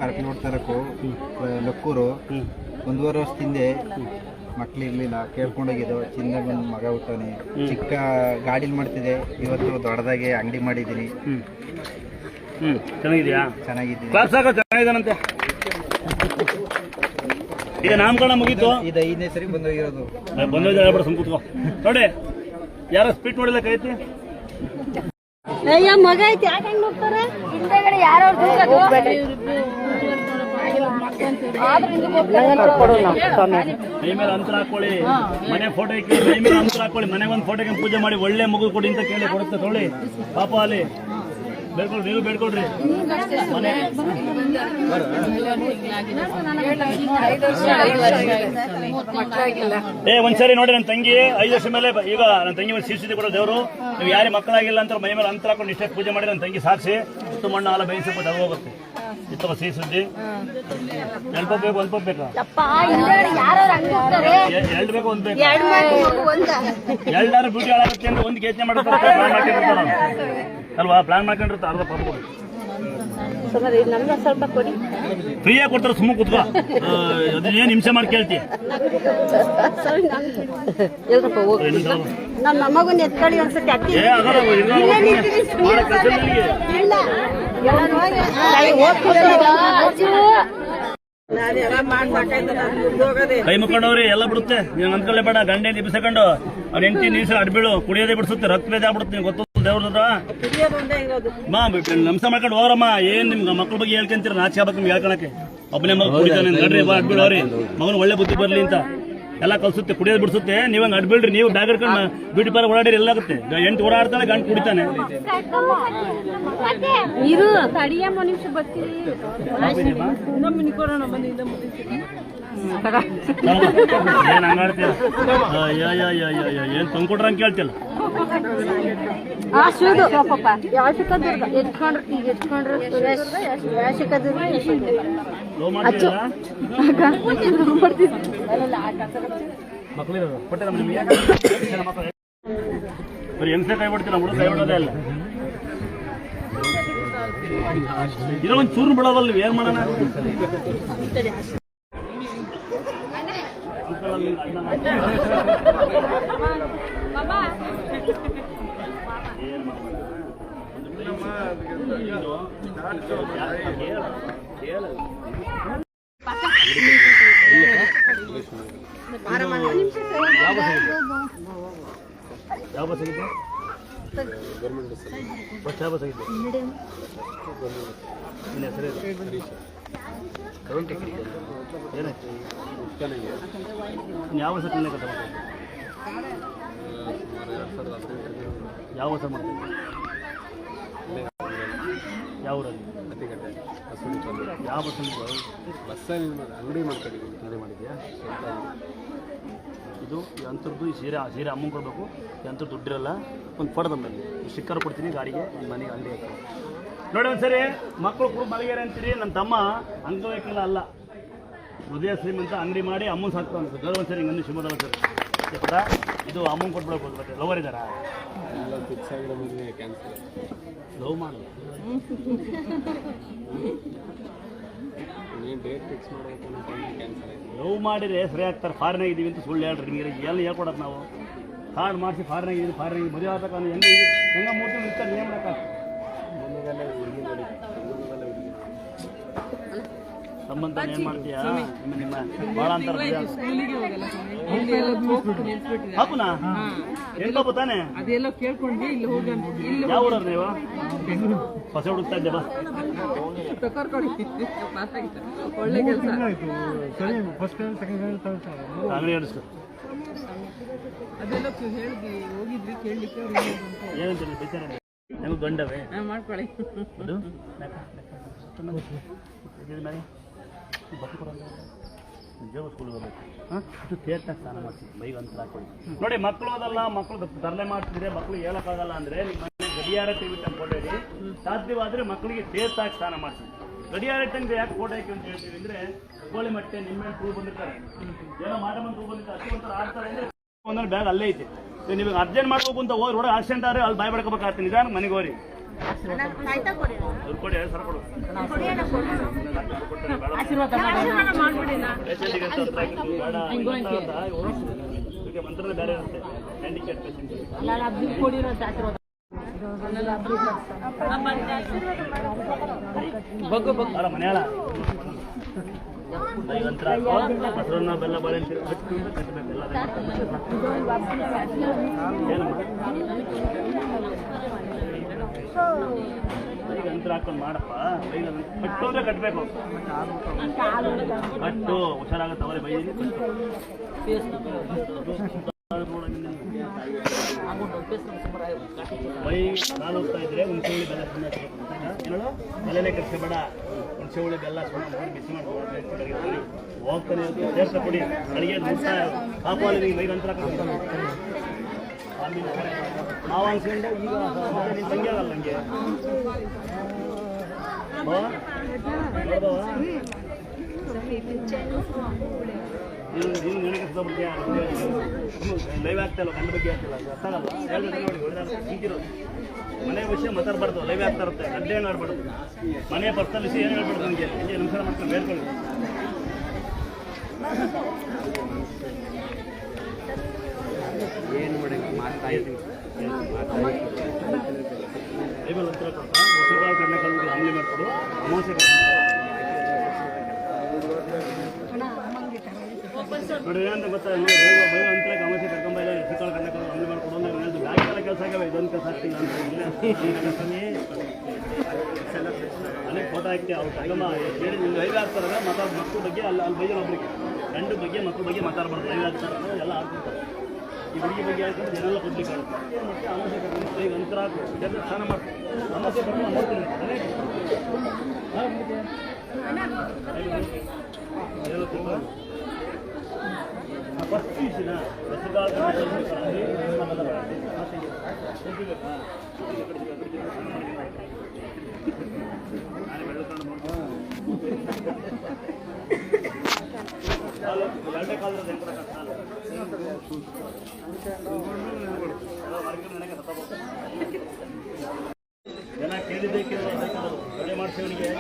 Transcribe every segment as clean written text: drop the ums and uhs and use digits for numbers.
ಕರ್ಕೊಂಡು ನೋಡ್ತಾರಕ್ಕೂ ಲಕ್ಕೂರು 1.5 ವರ್ಷದ ಹಿಂದೆ ಮಕ್ಳಿರ್ಲಿಲ್ಲ, ಕೇಳ್ಕೊಂಡೋಗಿದ್ದು. ಚಿನ್ನದಾಗ ಒಂದು ಮಗ ಹುಟ್ಟವನೆ, ಚಿಕ್ಕ ಗಾಡಿಲಿ ಮಾಡ್ತಿದ್ದೆ. ಇವತ್ತು ದೊಡ್ಡದಾಗೆ ಅಂಗಡಿ ಮಾಡಿದ್ದೀನಿ. ಚೆನ್ನಾಗಿದೆಯಾ? ಚೆನ್ನಾಗಿದ್ದೀನಿ. ಚೆನ್ನಾಗಿದ್ದಾನಂತೆ. ಈಗ ನಾಮಕರಣ ಮುಗೀತು, ಇದು 5ನೇ ಸರಿ ಬಂದೋಗಿರೋದು. ಬಂದೋಗಿ ಸಂಕೂತ್ಕೋ ನೋಡಿ. ಯಾರೋ ಸ್ಪೀಟ್ ನೋಡಿಲ್ಲ ಕೈತಿ ಮಗ ಐತಿ ಯಾಕೆ ನೋಡ್ತಾರೆ ಹಿಂದೆಗಡೆ ಯಾರೋ ಮೈ ಮೇಲೆ ಅಂತರ ಹಾಕೊಳ್ಳಿ, ಮನೆ ಫೋಟೋ ಇಕ್ಕಿ, ಮೈ ಮೇಲೆ ಅಂತರ ಹಾಕೊಳ್ಳಿ, ಮನೆಗೆ ಒಂದು ಫೋಟೋಗೆ ಪೂಜೆ ಮಾಡಿ ಒಳ್ಳೆ ಮಗು ಕೊಡಿ ಅಂತ ಕೇಳಿ ಕೊಡುತ್ತೆ. ತೊಗೊಳ್ಳಿ ಪಾಪ, ಅಲ್ಲಿ ಬೇಡ್ಕೊಳ್ರಿ, ನೀವು ಬೇಡ್ಕೊಳ್ರಿ. ಮನೆ ಒಂದ್ಸರಿ ನೋಡಿ, ನನ್ನ ತಂಗಿ 5 ವರ್ಷ ಮೇಲೆ ಈಗ ನನ್ನ ತಂಗಿ ಒಂದು ಸಿಹಿ ಕೊಡೋ ದೇವರು. ನೀವು ಯಾರೇ ಮಕ್ಕಳಾಗಿಲ್ಲ ಅಂತ ಮೈ ಮೇಲೆ ಅಂತರ ಹಾಕೊಂಡು ಇಷ್ಟೇ ಪೂಜೆ ಮಾಡಿ ನನ್ನ ತಂಗಿ ಸಾಕ್ಷಿ ಇತ್ತು ಮಣ್ಣು ಹಾಲ ಬೇಯಿಸಿ ಅದು ಹೋಗುತ್ತೆ. ಇತ್ತವ ಸಿಹಿ ಸುದ್ದಿ. 2 ಬೇಕು, 1 ಬೇಕಾ? 2 ಬೇಕು, 1 ಬೇಕು. 2 ಬ್ಯೂಟಿ ಹಾಳಾಗುತ್ತೆ ಅಂತ 1 ಯೋಚನೆ ಮಾಡಿರ್ತಾರೆ, ಪ್ಲಾನ್ ಮಾಡ್ಕೊಂಡಿರ್ತಾರ ಅಲ್ವಾ? ಪ್ಲಾನ್ ಮಾಡ್ಕೊಂಡಿರ್ತಾರೆ. ಅರ್ಧ ಪಾಪ ಕೊಡಿ, ಸ್ವಲ್ಪ ಕೊಡಿ. ಫ್ರೀಯಾಗಿ ಕೊಡ್ತಾರೆ, ಸುಮ್ಮನೆ ಕುತ್ಕೋ. ಅದೇನು ಹಿಂಸೆ ಮಾಡಿ ಕೇಳ್ತಿ? ನಮ್ಮ ಮಗನ ಎತ್ಕೊಳ್ಳಿ ಅನ್ಸುತ್ತೆ. ಕೈ ಮುಕ್ಕೊಂಡವ್ರಿ ಎಲ್ಲ ಬಿಡುತ್ತೆ. ನೀವು ಅಂದ್ಕೊಳ್ಳೇ ಬೇಡ. ಗಂಡೆ ನಿಬ್ಸಕೊಂಡು ಅವ್ನ ಹೆಂಡತಿ ನೀರು ಅಡ್ಬೀಳು ಕುಡಿಯೋದೇ ಬಿಡಿಸುತ್ತೆ, ರಕ್ತ ಬೇದ ಆಗ್ಬಿಡುತ್ತೆ. ನಿಮ್ಗೆ ಗೊತ್ತು ದೇವ್ರದ ನಮ್ಸ ಮಾಡ್ಕೊಂಡು ಹೋಗ್ರಮ್ಮ. ಏನ್ ನಿಮ್ಗೆ ಮಕ್ಳ ಬಗ್ಗೆ ಹೇಳ್ಕೊಂತೀರ? ನಾಚಿಕೆ ಆಗ್ಬೇಕು ನಿಮ್ಗೆ ಹೇಳ್ಕೊಳಕ್ಕೆ. ಒಬ್ಬನೇ ಮಗ ಕುಡಿತಾನೆ, ನಡ್ರಿ ಬಾ ಅಡ್ಬೀಳವ್ರಿ, ಮಗನ ಒಳ್ಳೆ ಬುದ್ಧಿ ಬರ್ಲಿ ಅಂತ ಎಲ್ಲ ಕಲ್ಸುತ್ತೆ, ಕುಡಿಯೋದು ಬಿಡಿಸುತ್ತೆ. ನೀವಂಗ ಅಡ್ಬೀಳ್ರಿ. ನೀವು ಬ್ಯಾಗ್ ಹಿಡ್ಕೊಂಡು ಬ್ಯೂಟಿ ಪಾರ್ಲರ್ ಓಡಾಡಿರಿ, ಎಲ್ಲ ಆಗುತ್ತೆ. ಹೆಂಡತಿ ಓಡಾಡ್ತಾನೆ, ಗಂಡು ಕುಡಿತಾನೆ. ಏನ್ ಹಂಗಾಡ್ತೀಯ? ಏನ್ ತಂದ್ಕೊಡ್ರ ಅಂತ ಕೇಳ್ತಿಲ್ಲ. ಬರೀ ಹೆಂಗಸೆ ಕೈ ಬಿಡ್ತಿಲ್ಲ, ಹುಡುಗ ಕೈ ಬಿಡೋದೇ ಅಲ್ಲ. ಇರೋ ಒಂದು ಚೂರು ಬಿಡೋದಲ್ಲ. ನೀವು ಏನ್ ಮಾಡೋಣ? ಯಾವ ಬಸ್ ಆಗಿದೆ? ಬಸ್ ಯಾವ ಬಸ್ ಆಗಿದೆ? ಏನಾಯ್ತು? ಯಾವ ಬಸ್ ಯಾವ ಬಸ್ ಮಾಡ್ತೀವಿ? ಯಾವ ಊರಲ್ಲಿ? ಯಾವ ಬಸ್ ಬಸ್ ಅಂಗಡಿ ಮಾಡ್ಕೊಂಡಿದ್ದೀವಿ. ಅಂಗಡಿ ಮಾಡಿದ್ಯಾ? ಇದು ಅಂಥದ್ದು ಈ ಸೀರೆ ಅಮ್ಮಂಗೆ ಕೊಡಬೇಕು. ಅಂಥದ್ದು ದುಡ್ಡಿರಲ್ಲ. ಒಂದು ಫೋಟೋ ತಂದಲ್ಲಿ ಸ್ಟಿಕ್ಕರ್ ಕೊಡ್ತೀನಿ ಗಾಡಿಗೆ, ಒಂದು ಮನೆಗೆ ಅಂಗಡಿ ಹಾಕಿ ನೋಡಿ. ಒಂದ್ಸರಿ ಮಕ್ಕಳು ಕೂಡ ಮಲಗ್ಯಾರ ಅಂತೀರಿ. ನನ್ನ ತಮ್ಮ ಅಂಗವೈಕಲ್ಯ ಅಲ್ಲ, ಹೃದಯ ಶ್ರೀಮಂತ, ಅಂಗಡಿ ಮಾಡಿ ಅಮ್ಮನ ಸಾಕ್ತಾನೆ. ಗೌರವ ಒಂದ್ಸರಿ ಹಿಂಗೆ ಶಿವಮೊಗ್ಗ ಸರ್ ಇದು ಅಮ್ಮಂಗೆ ಕೊಟ್ಬಿಡಬೇಕು. ಮತ್ತೆ ಲವರ್ ಇದ್ದಾರಾ? ಫಿಕ್ಸ್ ಆಗಿರೋ ಮದುವೆ ಕ್ಯಾನ್ಸಲ್. ಲವ್ ಮಾಡಿ ಡೇಟ್ ಫಿಕ್ಸ್ ಮಾಡಬೇಕು ಕ್ಯಾನ್ಸಲ್ ಆಯಿತು. ಲವ್ ಮಾಡಿದ್ರೆ ಸರಿ ಆಗ್ತಾರೆ. ಫಾರಿನ್ ಆಗಿದ್ದೀವಿ ಅಂತ ಸುಳ್ಳು ಹೇಳ್ರಿ. ನಿಮಗೆ ಎಲ್ಲ ಹೇಳ್ಕೊಡೋದು ನಾವು. ಕಾರ್ಡ್ ಮಾಡಿಸಿ ಫಾರಿನ್ ಆಗಿದ್ದೀವಿ, ಫಾರಿನ್ ಆಗಿ ಮದುವೆ ಆಗಬೇಕು ಅಂದ್ರೆ ಹೆಂಗೆ ಮೂರ್ತಿ ನಿಂತಾರೆ ನೇಮ್ ಮಾಡೋಕ್ಕಾಗ್ತದೆ. ಸಂಬಂಧ ಏನು ಮಾಡ್ತೀಯಾ? ನಿಮ್ಮ ಭಾಳ ಅಂತಾರೆ ಹಾಕುನಾ? ಹೆಂಗಪ್ಪ ತಾನೆ? ಅದೆಲ್ಲ ಕೇಳ್ಕೊಂಡ್ವಿ. ಇಲ್ಲಿ ಹೋಗಿ ಯಾವ ಊರವ್ರು ನೀವು? ಹೊಸ ಹುಡುಕ್ತಾ ಇದ್ದೆ ಬಾ. ಒಳ್ಳೆ ಕೆಲಸ. ಅಂಗಡಿ ನಡೆಸ್ಕೊ. ಅದೆಲ್ಲ ಹೇಳಿದ್ವಿ, ಹೋಗಿದ್ವಿ ಕೇಳಲಿಕ್ಕೆ. ಏನಂತೀರಿ ಬೇಚಾರ? ನಮಗೆ ಗಂಡವೇ ಮಾಡ್ಕೊಳ್ಳಿ. ಅದು ಸ್ಕೂಲ್ಗೆ ಹೋಗ್ಬೇಕು. ಇದು ಥಿಯೇಟ್ರಾಗ ಸ್ನಾನ ಮಾಡ್ತೀವಿ, ಬೈಕ್ ಅಂತ ಹಾಕೊಳ್ಳಿ ನೋಡಿ. ಮಕ್ಕಳು ಅದಲ್ಲ, ಮಕ್ಕಳು ತರಲೆ ಮಾಡ್ತಿದ್ರೆ ಮಕ್ಕಳು ಹೇಳೋಕ್ಕಾಗಲ್ಲ ಅಂದರೆ ನಿಮ್ಮ ಮನೆ ಗಡಿಯಾರ ತೆಗಿಬಿಟ್ಟು ಅನ್ಕೊಂಡೇಳಿ. ಸಾಧ್ಯವಾದರೆ ಮಕ್ಕಳಿಗೆ ಥಿಯೇಟ್ರಾಗ ಸ್ನಾನ ಮಾಡ್ತೀವಿ. ಗಡಿಯಾರ ತಂದು ಯಾಕೆ ಫೋಟೋ ಹಾಕಿ ಅಂತ ಹೇಳ್ತೀವಿ ಅಂದರೆ, ಕೋಳಿ ಮೊಟ್ಟೆ ನಿಮ್ಮೇಲೆ ಟೂ ಬಂದಿರ್ತಾರೆ, ಏನೋ ಮಾಟ ಬಂದು ಟೂ ಬಂದಿರ್ತಾರೆ, ಅತಿ ಒಂಥರ ಆಡ್ತಾರೆ ಅಂದರೆ ಒಂದೊಂದು ಬ್ಯಾಗ್ ಅಲ್ಲೇ ಐತೆ. ನಿಮಗೆ ಅರ್ಜೆಂಟ್ ಮಾಡ್ಬೇಕು ಅಂತ ಹೋಗಿ ರೋಡ್ ಆಕ್ಸಿಡೆಂಟ್ ಆದರೆ ಅಲ್ಲಿ ಬಾಯ್ ಬಡ್ಕೋಬೇಕಾಗ್ತದೆ. ನಿಧಾನ ಮನೆಗೆ ಹೋರಿ. ದುಡ್ಡು ಕೊಡಿ, 2 ಸರ ಕೊಡು. ಪೇಷಂಟಿಗೆ ಅಂತ ಬೇಡ ಇದಕ್ಕೆ ಮಂತ್ರನೇ ಬೇರೆ ಇರುತ್ತೆ ಹ್ಯಾಂಡಿಕ್ಯಾಪ್ ಪೇಷಂಟ್ ಅಲ್ಲ ಮನೆಯಾಳ ಮಂತ್ರ ಮೊಸರನ್ನ ಬೆಲ್ಲ ಬಾಳೆಹಣ್ಣು ಕಟ್ಟಬೇಕು ಎಲ್ಲ ಯಂತ್ರ ಹಾಕೊಂಡು ಮಾಡಪ್ಪ ಕಟ್ಟು ಅಂದ್ರೆ ಕಟ್ಟಬೇಕು ಕಟ್ಟು ಹುಷಾರಾಗುತ್ತೆ ಅವರೇ ಬೈಲಿ ಬೈ ಕಾಲು ಹೋಗ್ತಾ ಇದ್ರೆ ಹುಣಸೆ ಹುಳಿ ಬೆಲ್ಲ ಏನೋ ಬೆಲ್ಲನೇ ಕಟ್ಕೋಬೇಡ ಹುಣಸೆ ಹುಳಿ ಬೆಲ್ಲ ಸುಮ್ಮನೆ ಬಿಸಿ ಮಾಡ್ಕೊಂಡು ಹೋಗ್ತಾನೆ ಟೇಸ್ಟ್ ಕೊಡಿ ಅಡಿಗೆ ಮುಟ್ಟ ಕಾಪಾಲಿ ನೀವು ಬೈಕ್ ನಂತರ ಮಾವ ಅನ್ಸ್ಕೊಂಡು ಈಗ ನೀನು ತಂಗಿ ಆಗಲ್ಲ ನನಗೆ ನೀನು ನನಗೆ ಸುತ್ತಬಿಡ್ತೀಯ ಲೈವ್ ಆಗ್ತಾಯಿಲ್ಲ ಗಂಡ ಬಗ್ಗೆ ಆಗ್ತಿಲ್ಲ ಗೊತ್ತಾಗಲ್ಲ ಹೇಳಿದ್ರೆ ನೋಡಿ ಹೊಡೆದಾರ ಮನೆ ವಿಷಯ ಮಾತಾಡಬಾರ್ದು ಲೈವ್ ಆಗ್ತಾ ಇರುತ್ತೆ ಗಡ್ಡೆ ಏನು ಆಡ್ಬಾರ್ದು ಮನೆ ಪರ್ಸನಲ್ ವಿಷಯ ಏನು ಹೇಳ್ಬಾರ್ದು ನನಗೆ ನಿಮಗೆ ನಮಸ್ಕಾರ ಮಾಡ್ಕೊಂಡು ಹೇಳ್ಕೊಳ್ಳಿ ಏನು ಮಾಡಿ ಮಾಡ್ತಾ ಇದ್ದೀವಿ ಲೈವಲ್ಲಿ ಹತ್ರ ಕೊಡ್ತಾ ಉಸಿರುಗಾಲ ಕಣ್ಣೆಕಾಲು ಹಮ್ಲಿ ಮಾಡ್ಕೊಡು ಅಮಾವಾಸ್ಯೆ ನೋಡಿ ಏನಂತ ಗೊತ್ತಾ ಬೈವ ಅಂತಲೇ ಅಮಾವಾಸ್ಯೆ ಕರ್ಕೊಂಬಲ್ಲ ಉಸಿರುಗಾಲ ಕಣ್ಣೆಕಾಲು ಹಮ್ಲಿ ಮಾಡ್ಕೊಡು ಅಂದ್ರೆ ಬ್ಯಾಗೆಲ್ಲ ಕೆಲಸ ಆಗ್ಯಾವ ಇದೊಂದು ಕೆಲಸ ಆಗ್ತಿಲ್ಲ ಅಂತ ಅಲ್ಲೇ ಫೋಟೋ ಹಾಕಿ ಅವ್ರು ಕರ್ಕೊಂಬ ಹೇಳಿ ನಿಮ್ಗೆ ಲೈವ್ ಆಗ್ತಾರಲ್ಲ ಮಕ್ಕಳ ಬಗ್ಗೆ ಅಲ್ಲಿ ಬೈಯೋ ಒಬ್ರಿಗೆ ಗಂಡು ಬಗ್ಗೆ ಮಕ್ಕಳ ಬಗ್ಗೆ ಮಾತಾಡಬಾರ್ದು ಲೈವ್ ಆಗ್ತಾರೆ ಎಲ್ಲ ಆಗ್ತಿರ್ತಾರೆ ಈ ಹುಡುಗಿ ಬಗ್ಗೆ ಹೇಳ್ಕೊಂಡು ಜನೆಲ್ಲ ಕೊಡ್ಲಿಕ್ಕೆ ಆಗುತ್ತೆ ಮತ್ತು ಅಮಾವಾಸ್ಯೆ ಕರ್ಕೊಂಡು ಈಗ ಅಂತರ ಜನ ಸ್ನಾನ ಮಾಡ್ತಾರೆ ಅಮಾವಾಸ್ಯೆ ಕರ್ಕೊಂಡು ನೋಡ್ತೀನಿ ಫಸ್ಟ್ ಪೀಸಿನ ಎರಡೇ ಕಾಲದ ಜನ ಕೇಳಿದ್ದೇ ಒಳ್ಳೆ ಮಾಡ್ಸೇವನಿಗೆ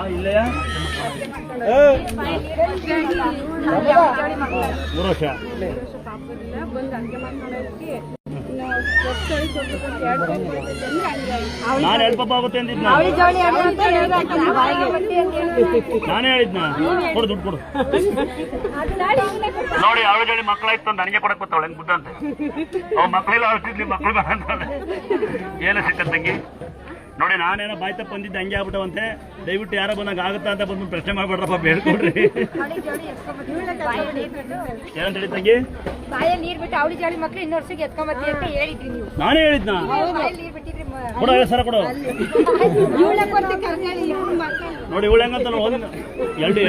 ಇಲ್ಲಯ್ಯ 3 ವರ್ಷ ನಾನು 2 ಪಾಪ ಆಗುತ್ತೆ ಅಂದಿದ್ನ ನಾನೇ ಹೇಳಿದ್ನ ಕೊಡು ದುಡ್ಡು ಕೊಡು ನೋಡಿ ಅವಳ ಜೋಡಿ ಮಕ್ಕಳಾಯ್ತು ಅಂತ ನನಗೆ ಕೊಡಕ್ ಗೊತ್ತಾವಳ ಹೆಂಗ್ ಬುದ್ಧ ಅಂತ ಅವ್ ಮಕ್ಕಳೆಲ್ಲ ಅಳ್ತಿದ್ಲಿ ಮಕ್ಕಳು ಬೇಡ ಅಂತ ಏನು ಸಿಕ್ಕ ತಂಗಿ ನೋಡಿ ನಾನೇನೋ ಬಾಯ್ ತಪ್ಪ ಬಂದಿದ್ದೆ ಹಂಗೆ ಆಗ್ಬಿಟ್ಟವಂತೆ ದಯವಿಟ್ಟು ಯಾರೋ ಬಂದಾಗ ಆಗುತ್ತಾ ಅಂತ ಬಂದು ಪ್ರಶ್ನೆ ಮಾಡ್ಬೇಡ್ರಪ್ಪ ಬೇಡ್ಕೊಡ್ರಿ ಏನಂತ ಹೇಳಿ ತಂಗಿ ಬಾಯಲ್ಲಿ ನೀರ್ ಬಿಟ್ಟು ಅವಳಿ ಜಾಳಿ ಮಕ್ಳು 2 ವರ್ಷಕ್ಕೆ ಎತ್ಕೊಂಬತ್ತಿ ಅಂತ ಹೇಳಿದ್ರಿ ನೀವು ನಾನೇ ಹೇಳಿದ್ನ ನೀರ್ ಬಿಟ್ಟಿದ್ರಿ ಕೊಡು ಸರ ಕೊಡು ನೋಡಿ ಇವಳು ಹೆಂಗಂತ 2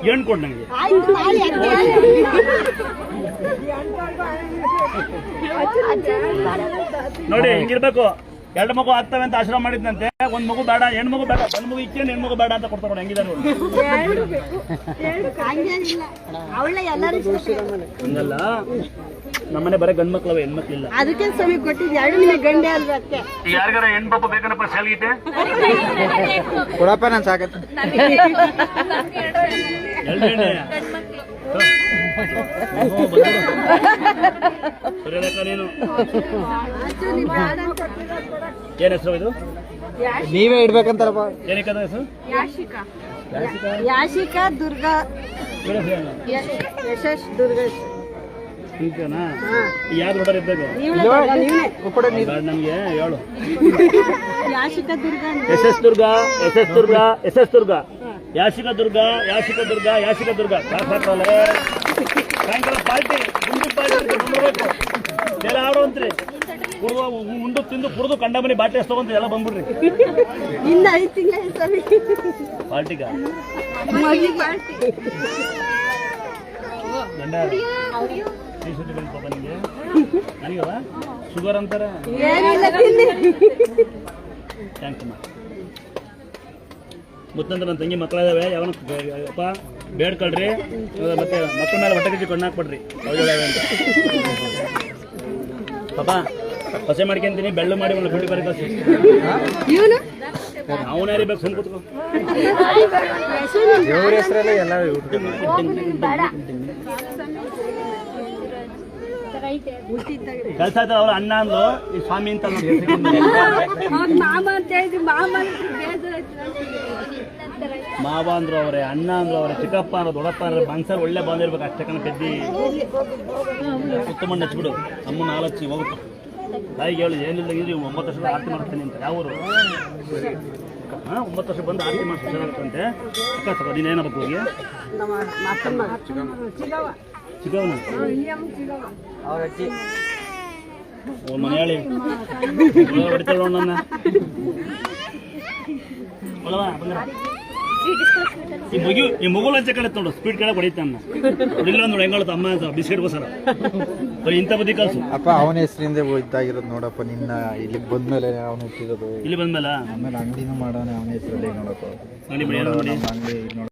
ಹೆಣ್ಣು ಕೊಡು ನಂಗೆ ನೋಡಿ ಹಿಂಗಿರ್ಬೇಕು 2 ಮಗು ಆಗ್ತವೆ ಅಂತ ಆಶ್ರಮ ಮಾಡಿದ್ನಂತೆ 1 ಮಗು ಬೇಡ ಹೆಣ್ಣು ಮಗು ಬೇಡ 1 ಮಗು ಇಕ್ಕೇನು ಹೆಣ್ಣು ಮಗು ಬೇಡ ಅಂತ ಕೊಡ್ತಾರೆ ಹೆಂಗಿದ್ದಾರೆ ಹಂಗಲ್ಲ ನಮ್ಮನೆ ಬರೀ ಗಂಡು ಮಕ್ಳವೆ ಹೆಣ್ಮಕ್ಳಿಲ್ಲ ಅದಕ್ಕೆ ಸ್ವಾಮಿ ಕೊಟ್ಟಿದ್ದು 2 ಗಂಡೆ ಅಲ್ವಾ ಅದಕ್ಕೆ ಯಾರಿಗಾರ ಹೆಣ್ಣು ಪಾಪ ಬೇಕನಪ್ಪ ಶಾಲ್ಗೀತೆ ಕೊಡಪ್ಪ ನಾನು ಸಾಕತ್ತೆ 2 ಹೆಣ್ಣೆ ನೀನು ಏನ್ ಹೆಸರು ಇದು ನೀವೇ ಇಡ್ಬೇಕಂತಾರಪ್ಪ ಏನಕ್ಕೆ ಹೆಸರು ಯಾಶಿಕಾ ದುರ್ಗಾ ಯಶಸ್ ದುರ್ಗಾ ಇಂಕನಾ ಯಾರು ನೋಡೋರು ಇರ್ಬೇಕು ನಮ್ಗೆ ಹೇಳು ಯಾಶಿಕಾ ದುರ್ಗಾ ಎಸ್ ದುರ್ಗಾ ಯಾಶಿಕಾ ದುರ್ಗಾ ಸಾಯಂಕಾಲ ಪಾರ್ಟಿ ಪಾರ್ಟಿ ಎಲ್ಲ ಆಡೋಂತ್ರಿ ಕುಡ್ದು ಉಂಡು ತಿಂದು ಕುಡ್ದು ಕಂಡ ಮನೆ ಬಾಟ್ಲಿ ತಗೊಂತ ಎಲ್ಲ ಬಂದ್ಬಿಡ್ರಿ ಇನ್ನ 5 ತಿಂಗಳ ಸ್ವಾಮಿ ಪಾರ್ಟಿಗ ಗಂಡ ಪಾಪ ನಿಮಗೆ ನನಗವ ಶುಗರ್ ಅಂತಾರೆ ಥ್ಯಾಂಕ್ಸ್ ಅಮ್ಮ. ಮುತ್ತಂದ್ರೆ ನನ್ನ ತಂಗಿ ಮಕ್ಕಳಿದಾವೆ ಯಾವನ ಅಪ್ಪ ಬೇಡ್ಕೊಳ್ರಿ ಮತ್ತೆ ಮಕ್ಕಳ ಮೇಲೆ ಹೊಟ್ಟೆ ಕಿಚ್ಚಿ ಕಣ್ಣು ಹಾಕ್ಬಿಡ್ರಿ ಅವುಗಳವೆ ಅಂತ ಪಾಪ ಹೊಸೆ ಮಾಡ್ಕೊಂತೀನಿ ಬೆಳ್ಳು ಮಾಡಿ ಒಂದು ಬಿಟ್ಟು ಬರೀ ಕಳ್ಸಿ ಅವನ ಯಾರಿಗೆ ಸುಮ್ ಕೂತ್ಕೋ ದೇವ್ರ ಹೆಸರಲ್ಲೇ ಎಲ್ಲ ಕೆಲಸ ಆಯ್ತು ಅವ್ರ ಅಣ್ಣ ಅಂದ್ರು ಈ ಸ್ವಾಮಿ ಅಂತ ಮಾವ ಅಂದ್ರು ಅವ್ರೆ ಅಣ್ಣ ಅಂದ್ರು ಅವ್ರೆ ಚಿಕ್ಕಪ್ಪ ಅಂದ್ರು ದೊಡ್ಡಪ್ಪ ಅಂದ್ರೆ ಮನ್ಸರ್ ಒಳ್ಳೆ ಬಂದಿರ್ಬೇಕು ಅಷ್ಟೇ ಕಣ ಪೆದ್ದಿ ಉತ್ತಮ ಹಚ್ಬಿಡು ಅಮ್ಮನ ಆಲೋಚನೆ ಹೋಗುತ್ತೆ ತಾಯಿಗೆ ಹೇಳಿ ಏನಿಲ್ಲ ಇದ್ರಿ 9 ವರ್ಷದ ಆರತಿ ಮಾಡ್ತೀನಿ ಅಂತ ಯಾವ ಊರು 9 ವರ್ಷ ಬಂದು ಆರತಿ ಮಾಡ್ತೀನಿ ಚೆನ್ನಾಗಂತೆ ಅಕ್ಕ ಸಕ ನೀನು ಏನಾಗಬೇಕು ಹೋಗಿ ಚಿಕ್ಕವನ ಮನೆ ಹೇಳಿ ಹೊಡಿತಾಳ ನನ್ನ ಈ ಮಗು ಲಂಚ ಕಡೆ ನೋಡು ಸ್ಪೀಡ್ ಕೆಳಗೆ ಹೊಡಿತಾನ ಇಲ್ಲ ನೋಡು ಹೆಂಗಳು ಅಮ್ಮ ಅಂತ ಬಿಸ್ಕೆಟ್ಗೋಸ್ಕರ ಇಂಥ ಬದಿ ಕಲ್ಸು ಅಪ್ಪ ಅವನ ಹೆಸರಿಂದ ಇದ್ದಾಗಿರೋದು ನೋಡಪ್ಪ ನಿನ್ನ ಇಲ್ಲಿ ಬಂದ್ಮೇಲೆ ಅವನು ಹುಟ್ಟಿರೋದು ಇಲ್ಲಿ ಬಂದ್ಮೇಲೆ ಆಮೇಲೆ ಅಂಗಡಿನೂ ಮಾಡೋಣ ಅವನ ಹೆಸರಲ್ಲಿ ನೋಡಪ್ಪ ಅಂಗಡಿ ಅಂಗಡಿ